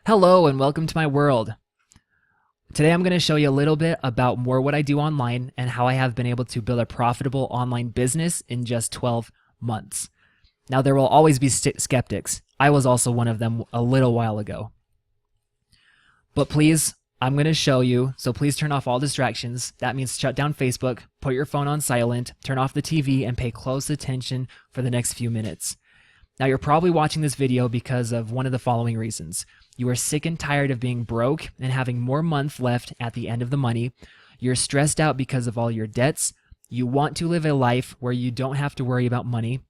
Hello and welcome to my world. Today I'm going to show you a little bit about more what I do online and how I have been able to build a profitable online business in just 12 months. Now there will always be skeptics. I was also one of them a little while ago. But please, I'm going to show you, so please turn off all distractions. That means shut down Facebook, put your phone on silent, turn off the TV, and pay close attention for the next few minutes. Now you're probably watching this video because of one of the following reasons. You are sick and tired of being broke and having more month left at the end of the money. You're stressed out because of all your debts. You want to live a life where you don't have to worry about money.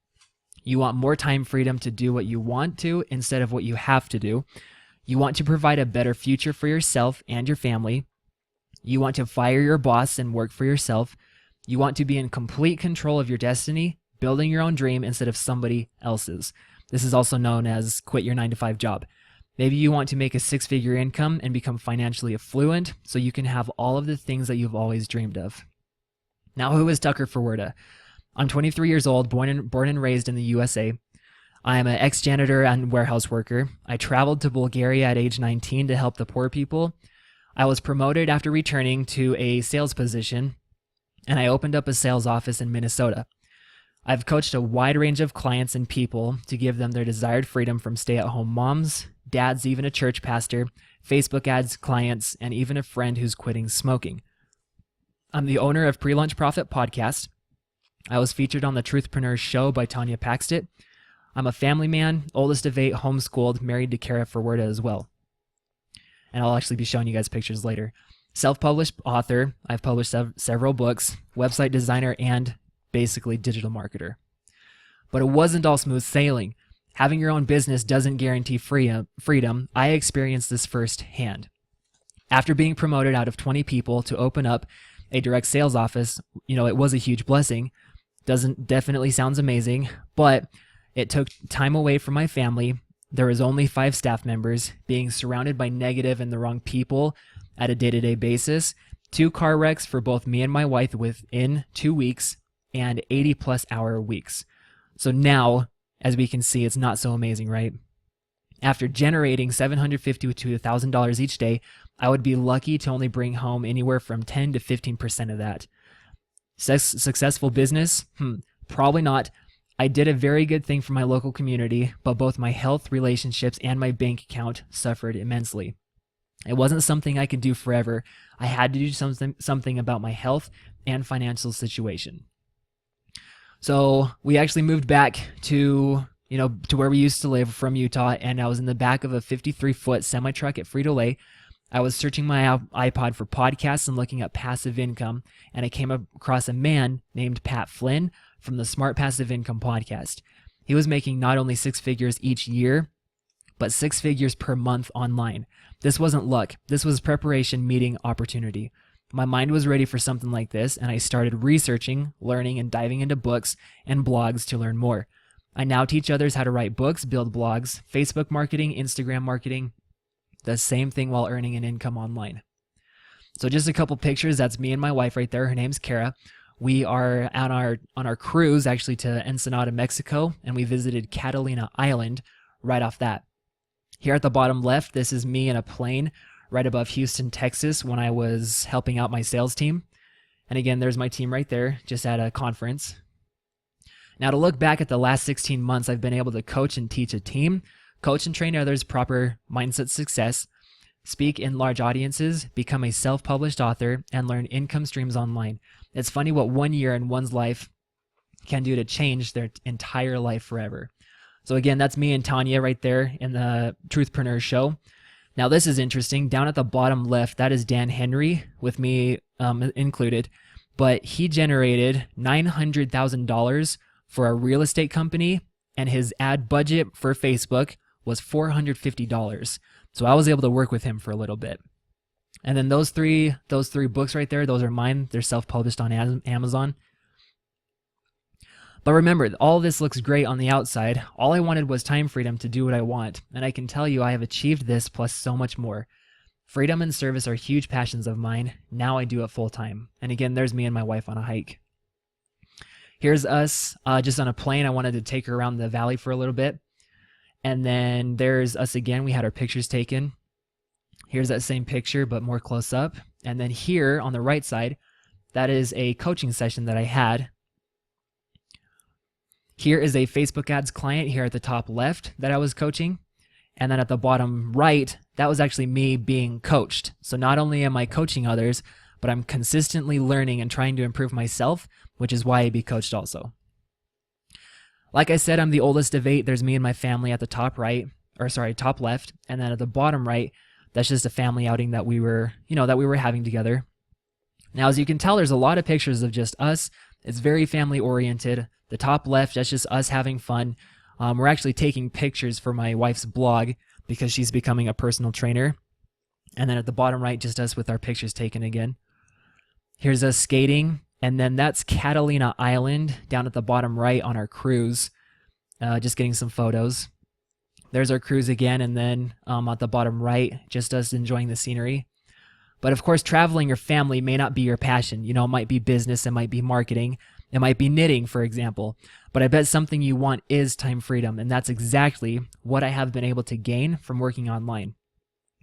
You want more time freedom to do what you want to instead of what you have to do. You want to provide a better future for yourself and your family. You want to fire your boss and work for yourself. You want to be in complete control of your destiny, building your own dream instead of somebody else's. This is also known as quit your 9-to-5 job. Maybe you want to make a 6-figure income and become financially affluent so you can have all of the things that you've always dreamed of. Now, who is Tucker Forwerda? I'm 23 years old, born and raised in the USA. I am an ex-janitor and warehouse worker. I traveled to Bulgaria at age 19 to help the poor people. I was promoted after returning to a sales position, and I opened up a sales office in Minnesota. I've coached a wide range of clients and people to give them their desired freedom from stay-at-home moms, dads, even a church pastor, Facebook ads, clients, and even a friend who's quitting smoking. I'm the owner of Pre-Lunch Profit Podcast. I was featured on the Truthpreneur Show by Tanya Paxton. I'm a family man, oldest of 8, homeschooled, married to Kara Forwerda as well. And I'll actually be showing you guys pictures later. Self-published author. I've published several books, website designer, and basically digital marketer. But it wasn't all smooth sailing. Having your own business doesn't guarantee freedom. I experienced this firsthand. After being promoted out of 20 people to open up a direct sales office, it was a huge blessing. Definitely sounds amazing, but it took time away from my family. There was only 5 staff members, being surrounded by negative and the wrong people at a day-to-day basis, 2 car wrecks for both me and my wife within 2 weeks, and 80-plus hour weeks. So now, as we can see, it's not so amazing, right? After generating $750 to $1,000 each day, I would be lucky to only bring home anywhere from 10 to 15% of that. Successful business? Probably not. I did a very good thing for my local community, but both my health, relationships, and my bank account suffered immensely. It wasn't something I could do forever. I had to do something about my health and financial situation. So we actually moved back to where we used to live from Utah, and I was in the back of a 53-foot semi-truck at Frito-Lay. I was searching my iPod for podcasts and looking up passive income, and I came across a man named Pat Flynn from the Smart Passive Income podcast. He was making not only 6 figures each year, but 6 figures per month online. This wasn't luck. This was preparation meeting opportunity. My mind was ready for something like this, and I started researching, learning, and diving into books and blogs to learn more. I now teach others how to write books, build blogs, Facebook marketing, Instagram marketing, the same thing while earning an income online. So just a couple pictures. That's me and my wife right there. Her name's Kara. We are on our cruise actually to Ensenada, Mexico, and we visited Catalina Island right off that. Here at the bottom left, this is me in a plane right above Houston, Texas, when I was helping out my sales team. And again, there's my team right there, just at a conference. Now, to look back at the last 16 months, I've been able to coach and teach a team, coach and train others proper mindset success, speak in large audiences, become a self-published author, and learn income streams online. It's funny what 1 year in one's life can do to change their entire life forever. So again, that's me and Tanya right there in the Truthpreneur Show. Now this is interesting. Down at the bottom left, that is Dan Henry, with me included, but he generated $900,000 for a real estate company, and his ad budget for Facebook was $450. So I was able to work with him for a little bit. And then those three books right there, those are mine. They're self-published on Amazon. But remember, all this looks great on the outside. All I wanted was time freedom to do what I want. And I can tell you I have achieved this plus so much more. Freedom and service are huge passions of mine. Now I do it full time. And again, there's me and my wife on a hike. Here's us just on a plane. I wanted to take her around the valley for a little bit. And then there's us again. We had our pictures taken. Here's that same picture, but more close up. And then here on the right side, that is a coaching session that I had. Here is a Facebook ads client here at the top left that I was coaching. And then at the bottom right, that was actually me being coached. So not only am I coaching others, but I'm consistently learning and trying to improve myself, which is why I be coached also. Like I said, I'm the oldest of 8. There's me and my family at the top right, or sorry, top left. And then at the bottom right, that's just a family outing that we were having together. Now, as you can tell, there's a lot of pictures of just us. It's very family oriented. The top left, that's just us having fun. We're actually taking pictures for my wife's blog because she's becoming a personal trainer. And then at the bottom right, just us with our pictures taken again. Here's us skating. And then that's Catalina Island down at the bottom right on our cruise. Just getting some photos. There's our cruise again. And then at the bottom right, just us enjoying the scenery. But of course, traveling your family may not be your passion. You know, it might be business, it might be marketing, it might be knitting, for example. But I bet something you want is time freedom, and that's exactly what I have been able to gain from working online.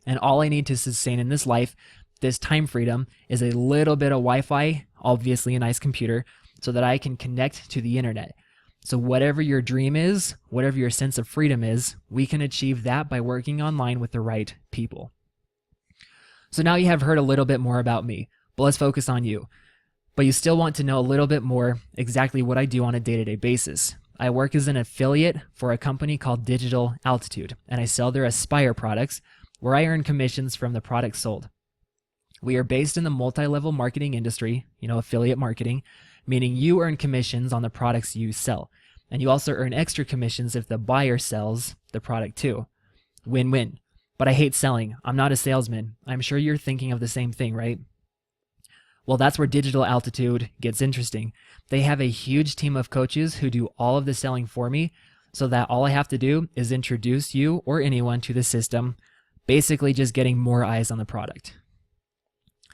And all I need to sustain in this life, this time freedom, is a little bit of Wi-Fi, obviously a nice computer, so that I can connect to the internet. So whatever your dream is, whatever your sense of freedom is, we can achieve that by working online with the right people. So now you have heard a little bit more about me, but let's focus on you. But you still want to know a little bit more exactly what I do on a day-to-day basis. I work as an affiliate for a company called Digital Altitude, and I sell their Aspire products, where I earn commissions from the products sold. We are based in the multi-level marketing industry, affiliate marketing, meaning you earn commissions on the products you sell. And you also earn extra commissions if the buyer sells the product too. Win-win. But I hate selling. I'm not a salesman. I'm sure you're thinking of the same thing, right? Well, that's where Digital Altitude gets interesting. They have a huge team of coaches who do all of the selling for me, so that all I have to do is introduce you or anyone to the system, basically just getting more eyes on the product.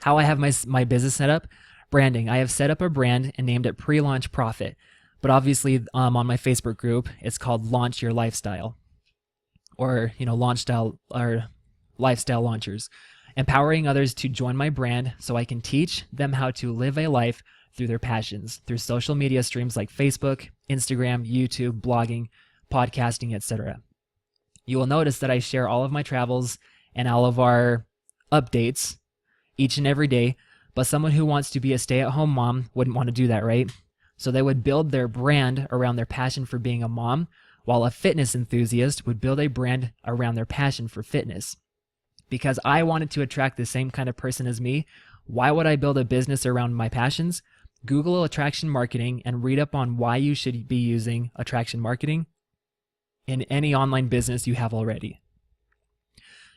How I have my business set up? Branding. I have set up a brand and named it Pre-Launch Profit. But obviously on my Facebook group, it's called Launch Your Lifestyle. Or, lifestyle launchers, empowering others to join my brand so I can teach them how to live a life through their passions, through social media streams like Facebook, Instagram, YouTube, blogging, podcasting, etc. You will notice that I share all of my travels and all of our updates each and every day, but someone who wants to be a stay-at-home mom wouldn't want to do that, right? So they would build their brand around their passion for being a mom, while a fitness enthusiast would build a brand around their passion for fitness. Because I wanted to attract the same kind of person as me, why would I build a business around my passions? Google attraction marketing and read up on why you should be using attraction marketing in any online business you have already.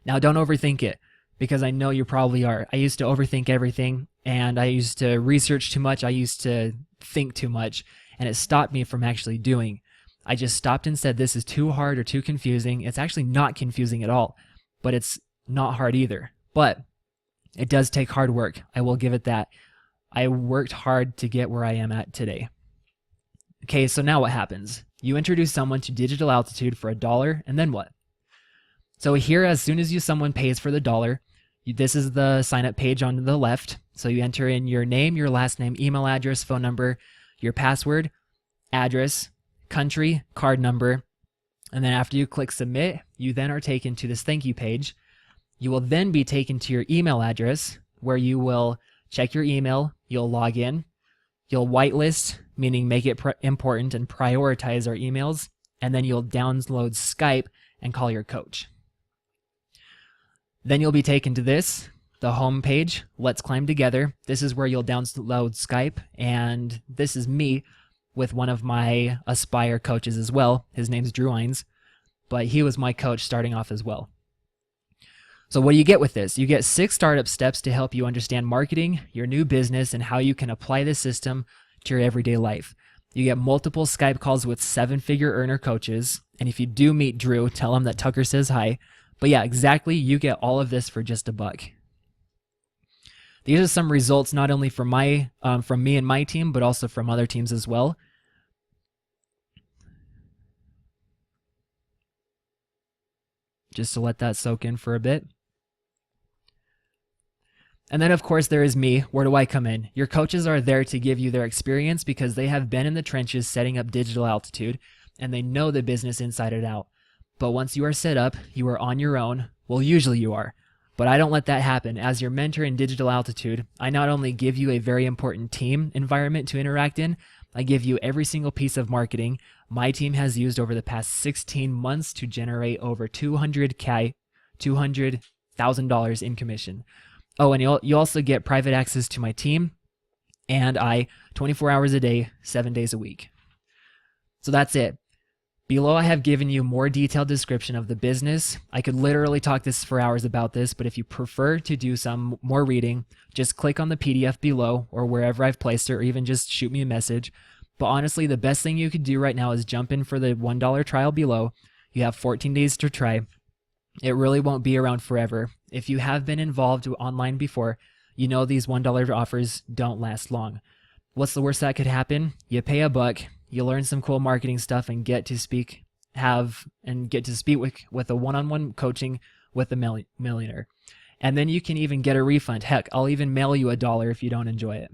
Now, don't overthink it, because I know you probably are. I used to overthink everything, and I used to research too much. I used to think too much, and it stopped me from actually doing. I just stopped and said, this is too hard or too confusing. It's actually not confusing at all, but it's not hard either. But it does take hard work. I will give it that. I worked hard to get where I am at today. Okay, so now what happens? You introduce someone to Digital Altitude for $1, and then what? So here, as soon as someone pays for the $1, this is the sign-up page on the left. So you enter in your name, your last name, email address, phone number, your password, address, country, card number, and then after you click submit, you then are taken to this thank you page. You will then be taken to your email address, where you will check your email, you'll log in, you'll whitelist, meaning make it important and prioritize our emails, and then you'll download Skype and call your coach. Then you'll be taken to the home page, Let's Climb Together. This is where you'll download Skype, and this is me with one of my Aspire coaches as well. His name's Drew Hines, but he was my coach starting off as well. So what do you get with this? You get 6 startup steps to help you understand marketing, your new business, and how you can apply this system to your everyday life. You get multiple Skype calls with 7-figure earner coaches, and if you do meet Drew, tell him that Tucker says hi. But yeah, exactly, you get all of this for just $1. These are some results not only from me and my team, but also from other teams as well. Just to let that soak in for a bit. And then, of course, there is me. Where do I come in? Your coaches are there to give you their experience because they have been in the trenches setting up Digital Altitude, and they know the business inside and out. But once you are set up, you are on your own. Well, usually you are. But I don't let that happen. As your mentor in Digital Altitude, I not only give you a very important team environment to interact in, I give you every single piece of marketing my team has used over the past 16 months to generate over $200,000 in commission. Oh, and you also get private access to my team, and I 24 hours a day, 7 days a week. So that's it. Below, I have given you more detailed description of the business. I could literally talk this for hours about this, but if you prefer to do some more reading, just click on the PDF below or wherever I've placed it, or even just shoot me a message. But honestly, the best thing you could do right now is jump in for the $1 trial below. You have 14 days to try. It really won't be around forever. If you have been involved online before, you know these $1 offers don't last long. What's the worst that could happen? You pay $1, you learn some cool marketing stuff, and get to speak with a one-on-one coaching with a millionaire. And then you can even get a refund. Heck, I'll even mail you $1 if you don't enjoy it.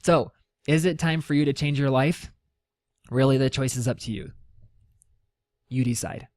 So, is it time for you to change your life? Really, the choice is up to you. You decide.